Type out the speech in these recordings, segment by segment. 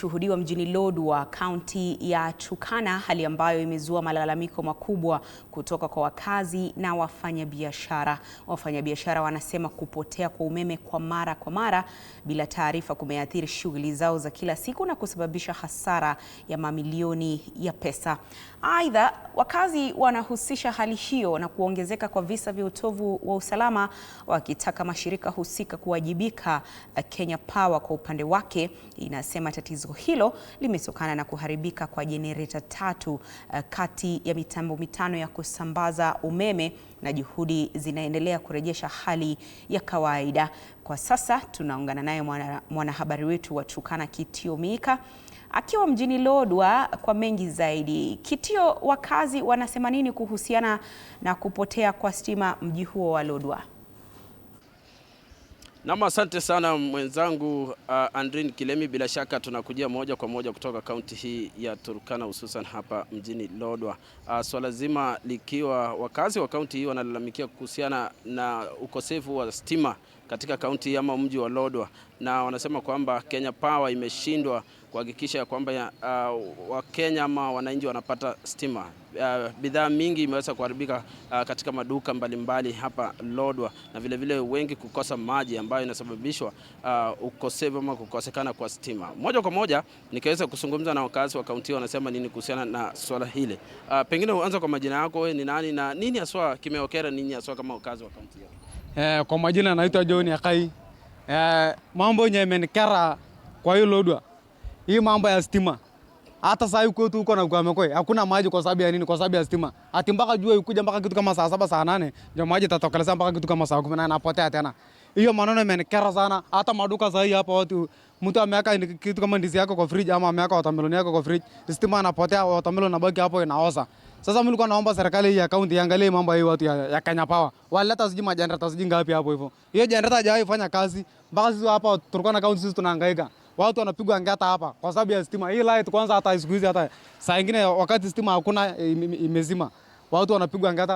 Shuhudiwa mjini Lodwar, kaunti ya Turkana, hali ambayo imezua malalamiko makubwa kutoka kwa wakazi na wafanyabiashara. Wafanyabiashara wanasema kupotea kwa umeme kwa mara bila taarifa kumeathiri shughuli zao za kila siku na kusababisha hasara ya mamilioni ya pesa. Aidha, wakazi wanahusisha hali hiyo na kuongezeka kwa visa vya utovu wa usalama, wakitaka mashirika husika kuwajibika. Kenya Power kwa upande wake inasema tatizo hilo limetokana na kuharibika kwa jenereta 3 kati ya mitambo 5 ya kusambaza umeme, na juhudi zinaendelea kurejesha hali ya kawaida. Kwa sasa tunaungana naye mwanahabari wetu wa Turkana, Kitio Mika, akiwa mjini Lodwar kwa mengi zaidi. Kitio, wakazi wanasema nini kuhusiana na kupotea kwa stima mji huo wa Lodwar? Naam, asante sana mwenzangu Andrin Kilemi. Bila shaka tunakujia moja kwa moja kutoka kaunti hii ya Turkana, hususan hapa mjini Lodwar. Swala zima likiwa wakazi wa kaunti hii wanalalamikia kuhusiana na ukosefu wa stima katika kaunti ama mji wa Lodwar, na wanasema kwamba Kenya Power imeshindwa kuhakikisha kwamba Wakenya ama wananchi wanapata stima. Bidhaa mingi imeweza kuharibika katika maduka mbalimbali hapa Lodwar, na vile wengi kukosa maji ambayo inasababishwa ukosefu ama kukosekana kwa stima. Moja kwa moja nikaweza kuzungumza na wakazi wa kaunti, wanasema nini kuhusiana na swala hili. Pengine uanze kwa majina yako, wewe ni nani na nini haswa kimeokera ninyi haswa kama wakazi wa kaunti yako? Kwa majina naitwa John Akai. Mambo yenye imenikera kwa hiyo Lodwar, hii mambo ya stima. Hata sasa yuko tu huko na Kwamekwe hakuna maji kwa sababu ya nini? Kwa sababu ya stima. Ati mpaka jua ikuja mpaka kitu kama saa 7 saa 8 ndio maji tatokeleza mpaka kitu kama saa 10 na inapotea tena. Hiyo maneno imenikera sana. Hata maduka sasa hii hapa watu, mtu ameweka kitu kama ndizi yako kwa fridge ama ameweka watermelon yako kwa fridge, stima inapotea, watermelon inabaki hapo inaoza. Sasa mimi nilikuwa naomba serikali ya kaunti iangalie mambo hii watu ya Kenya Power. Waleta siji majendereta siji ngapi hapo hivyo. Hiyo jendereta haijawahi fanya kazi. Mpaka sisi hapa Turkana kaunti sisi tunahangaika. Watu wanapigwa ngata hapa kwa sababu ya stima. Hii light kwanza hata siku hizi hata saa nyingine wakati stima hakuna imezima, watu wanapigwa ngata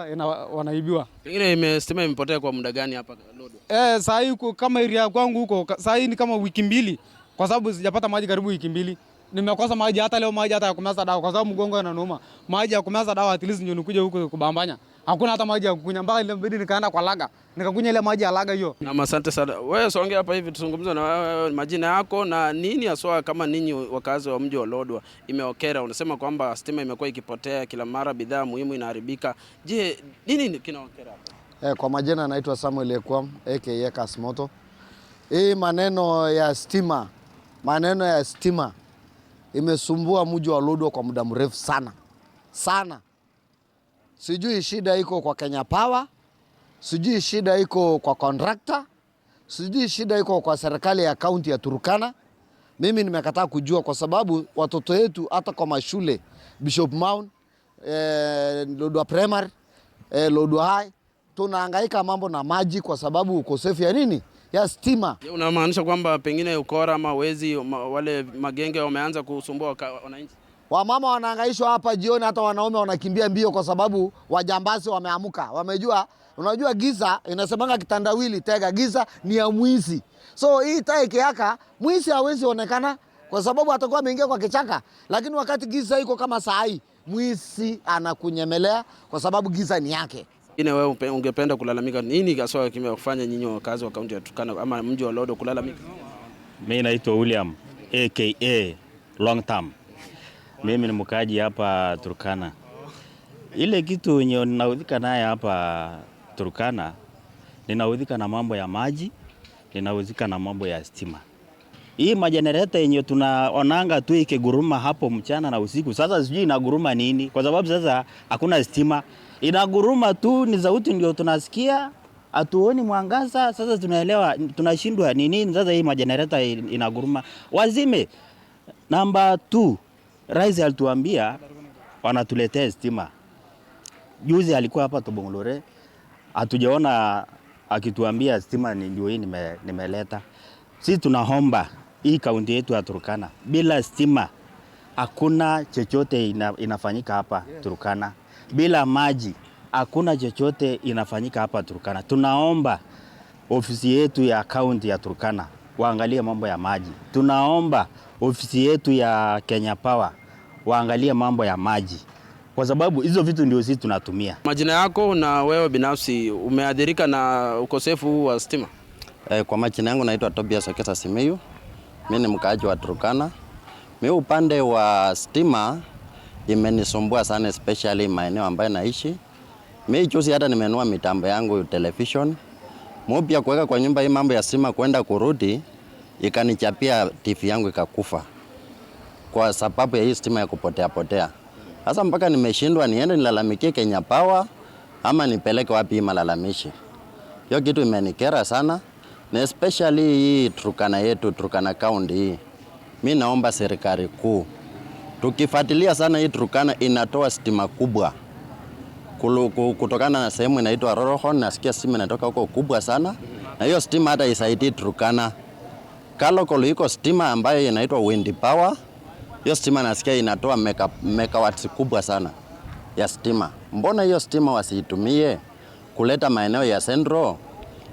wanaibiwa. Pengine stima imepotea kwa muda gani hapa Lodwar? Saa hii kama area kwangu huko saa hii ni kama wiki 2 kwa sababu sijapata maji karibu wiki 2. Nimekosa maji hata leo, maji hata ya kumeza dawa kwa sababu mgongo unaniuma. Maji ya kumeza dawa at least ndio nikuje huko kubambanya. Hakuna hata maji ya kukunywa, mpaka ile mbidi nikaenda kwa laga. Nikakunywa ile maji ya laga hiyo. Na asante sana. Wewe songe hapa hivi tuzungumze na wewe, majina yako na nini haswa kama ninyi wakazi wa mji wa Lodwar imeokera. Unasema kwamba stima imekuwa ikipotea kila mara, bidhaa muhimu inaharibika. Je, nini kinaokera hapa? Kwa majina naitwa Samuel Ekwam aka Kasmoto. Hii maneno ya stima imesumbua mji wa Lodwar kwa muda mrefu sana. Sijui shida iko kwa Kenya Power, sijui shida iko kwa contractor, sijui shida iko kwa serikali ya kaunti ya Turkana. Mimi nimekataa kujua kwa sababu watoto wetu hata kwa mashule Bishop Mount, Lodwar Primary, Lodwar High tunahangaika mambo na maji kwa sababu ukosefu ya nini? Ya stima. Unamaanisha kwamba pengine ukora ama wezi wale magenge wameanza kusumbua wananchi? Wamama wanahangaishwa hapa jioni, hata wanaume wanakimbia mbio kwa sababu wajambazi wameamuka. Wamejua, unajua giza inasemanga kitandawili tega, giza ni ya mwizi. So hii taa ikiaka mwizi hawezi onekana kwa sababu atakuwa ameingia kwa kichaka, lakini wakati giza iko kama saa hii mwizi anakunyemelea kwa sababu giza ni yake. Wewe ungependa kulalamika nini haswa kimefanya nyinyi wakazi wa kaunti ya Turkana ama mji wa Lodwar kulalamika? Mimi naitwa William aka Long Term. Mimi ni mkaaji hapa Turkana. Ile kitu yenye ninaudhika naye hapa Turkana, ninaudhika na mambo ya maji, ninaudhika na mambo ya stima. Hii majenereta yenye tunaonanga tu ikiguruma hapo mchana na usiku, sasa sijui inaguruma nini kwa sababu sasa hakuna stima. Inaguruma tu, ni sauti ndio tunasikia, hatuoni mwangaza. Sasa tunaelewa, tunashindwa ni nini sasa hii majenereta inaguruma. Wazime. Namba 2, Rais alituambia wanatuletea stima. Juzi alikuwa hapa Tobongolore, hatujaona akituambia stima ndio hii nimeleta. Sisi tunaomba hii kaunti yetu ya Turkana, bila stima hakuna chochote inafanyika hapa Turkana. Bila maji hakuna chochote inafanyika hapa Turkana. Tunaomba ofisi yetu ya kaunti ya Turkana waangalie mambo ya maji. Tunaomba ofisi yetu ya Kenya Power waangalie mambo ya maji, kwa sababu hizo vitu ndio sisi tunatumia. Majina yako na wewe binafsi umeathirika na ukosefu huu wa stima? Kwa majina yangu naitwa Tobias Okesa Simiyu. Mimi ni mkaaji wa Turkana. Mimi upande wa stima imenisumbua sana, especially maeneo ambayo naishi. Mimi juzi hata nimenunua mitambo yangu television. Mpya kuweka kwa nyumba, hii mambo ya stima kwenda kurudi ikanichapia TV yangu ikakufa kwa sababu ya hii stima ya kupotea. Sasa mpaka nimeshindwa niende nilalamikie Kenya Power ama nipeleke wapi malalamishi. Hiyo kitu imenikera sana, na especially hii Turkana yetu, Turkana County hii. Mimi naomba serikali kuu tukifuatilia sana hii Turkana inatoa stima kubwa kutokana na sehemu inaitwa Rorohon, nasikia stima inatoka huko kubwa sana, na hiyo stima hata isaidii Turkana. Kalokolo iko stima ambayo inaitwa wind power. Hiyo stima nasikia inatoa megawatts kubwa sana ya stima. Mbona hiyo stima wasiitumie kuleta maeneo ya Central,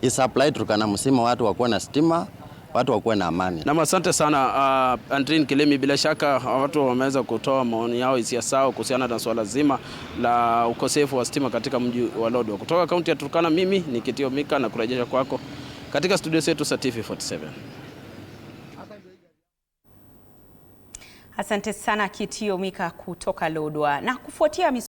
isupply Turkana msima, watu wakuwe na stima, watu wakuwe na amani. Na asante sana Andrin Kilemi, bila shaka watu wameweza kutoa maoni yao, hisia zao kuhusiana na swala zima la ukosefu wa stima katika mji wa Lodwar. Kutoka kaunti ya Turkana, mimi ni Kitio Mika na kurejesha kwako katika studio zetu za TV47. Asante sana Kitio Mika kutoka Lodwar. Na kufuatia